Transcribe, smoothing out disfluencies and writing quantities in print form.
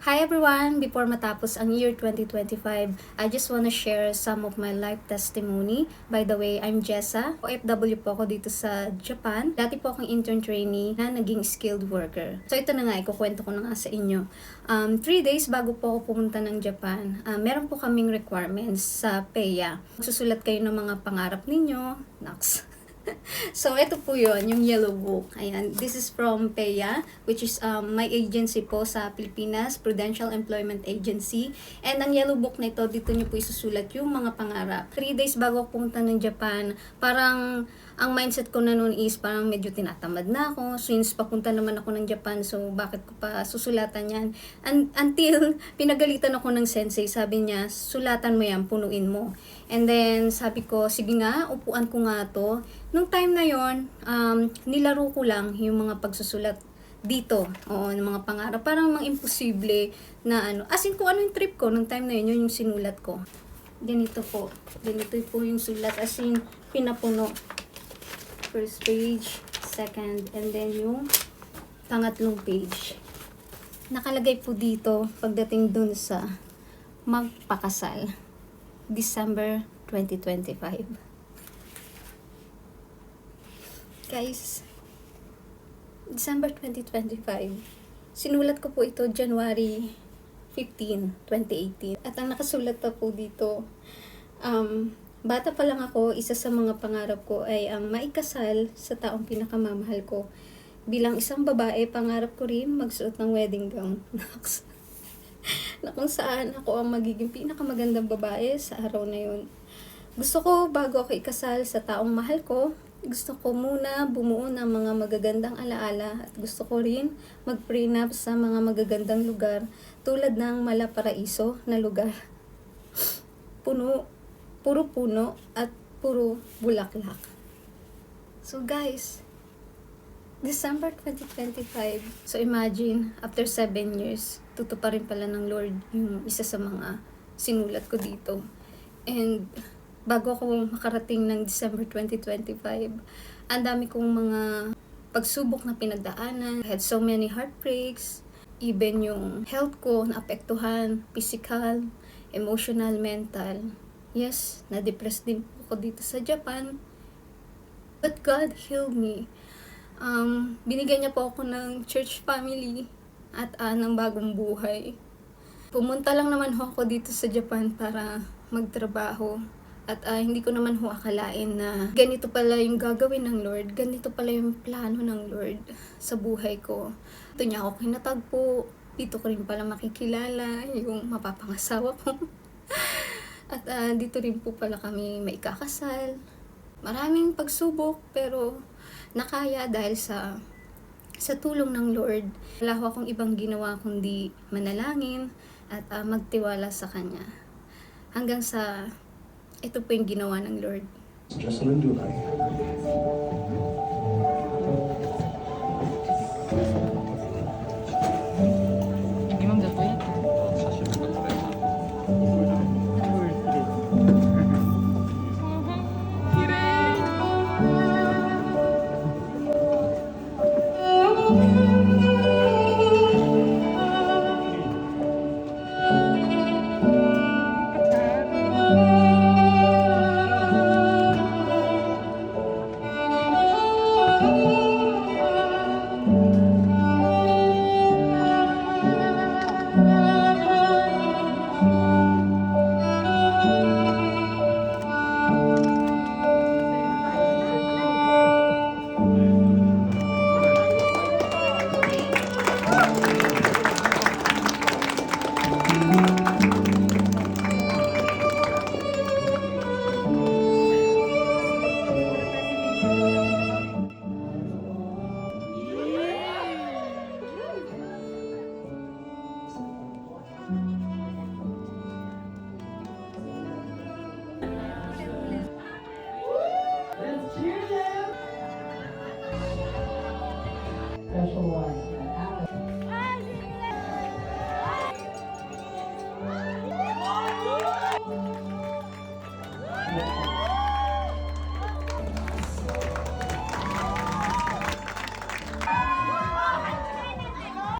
Hi everyone! Before matapos ang year 2025, I just wanna share some of my life testimony. By the way, I'm Jessa. OFW po ako dito sa Japan. Dati po akong intern trainee na naging skilled worker. So ito na nga, ikukwento ko na nga sa inyo. 3 days bago po ako pumunta ng Japan, meron po kaming requirements sa PEA. Susulat kayo ng mga pangarap ninyo. Naks. So, ito po yun, yung yellow book. Ayan, this is from PEA, which is my agency po sa Pilipinas, Prudential Employment Agency. And ang yellow book na ito, dito nyo po isusulat yung mga pangarap. 3 days bago ako pumunta ng Japan, parang ang mindset ko na noon is parang medyo tinatamad na ako. Since papunta naman ako ng Japan, so bakit ko pa susulatan yan? Until pinagalitan ako ng sensei, sabi niya, sulatan mo yan, punuin mo. And then, sabi ko, sige nga, upuan ko nga to. Nung time na yon, nilaro ko lang yung mga pagsusulat dito. Oo, ng mga pangarap. Parang mga imposible na ano. As in, kung ano yung trip ko, nung time na yun, yun yung sinulat ko. Ganito po. Ganito po yung sulat. As in, pinapuno. First page, second, and then yung pangatlong page. Nakalagay po dito, pagdating dun sa magpakasal. December 2025. Guys, December 2025. Sinulat ko po ito January 15, 2018. At ang nakasulat pa po dito, bata pa lang ako, isa sa mga pangarap ko ay ang maikasal sa taong pinakamamahal ko. Bilang isang babae, pangarap ko rin magsuot ng wedding gown. Na kung saan ako ang magiging pinakamagandang babae sa araw na yun. Gusto ko, bago ako ikasal sa taong mahal ko, gusto ko muna bumuo ng mga magagandang alaala at gusto ko rin mag-prenup sa mga magagandang lugar tulad ng Malaparaiso na lugar. Puro puno at puro bulaklak. So guys, December 2025. So imagine, after 7 years, tutuparin pala ng Lord yung isa sa mga sinulat ko dito. And bago ako makarating ng December 2025, ang dami kong mga pagsubok na pinagdaanan. I had so many heartbreaks. Even yung health ko naapektuhan, physical, emotional, mental. Yes, na-depressed din po ako dito sa Japan. But God healed me. Binigyan niya po ako ng church family at ng bagong buhay. Pumunta lang naman ho ako dito sa Japan para magtrabaho. At hindi ko naman ho akalain na ganito pala yung gagawin ng Lord. Ganito pala yung plano ng Lord sa buhay ko. Ito niya ako kinatagpo. Dito ko rin pala makikilala yung mapapangasawa ko. At dito rin po pala kami maikakasal. Maraming pagsubok pero nakaya dahil sa tulong ng Lord. Wala ho akong ibang ginawa kundi manalangin at magtiwala sa Kanya. Hanggang sa ito po yung ginawa ng Lord. Jocelyn Dulay.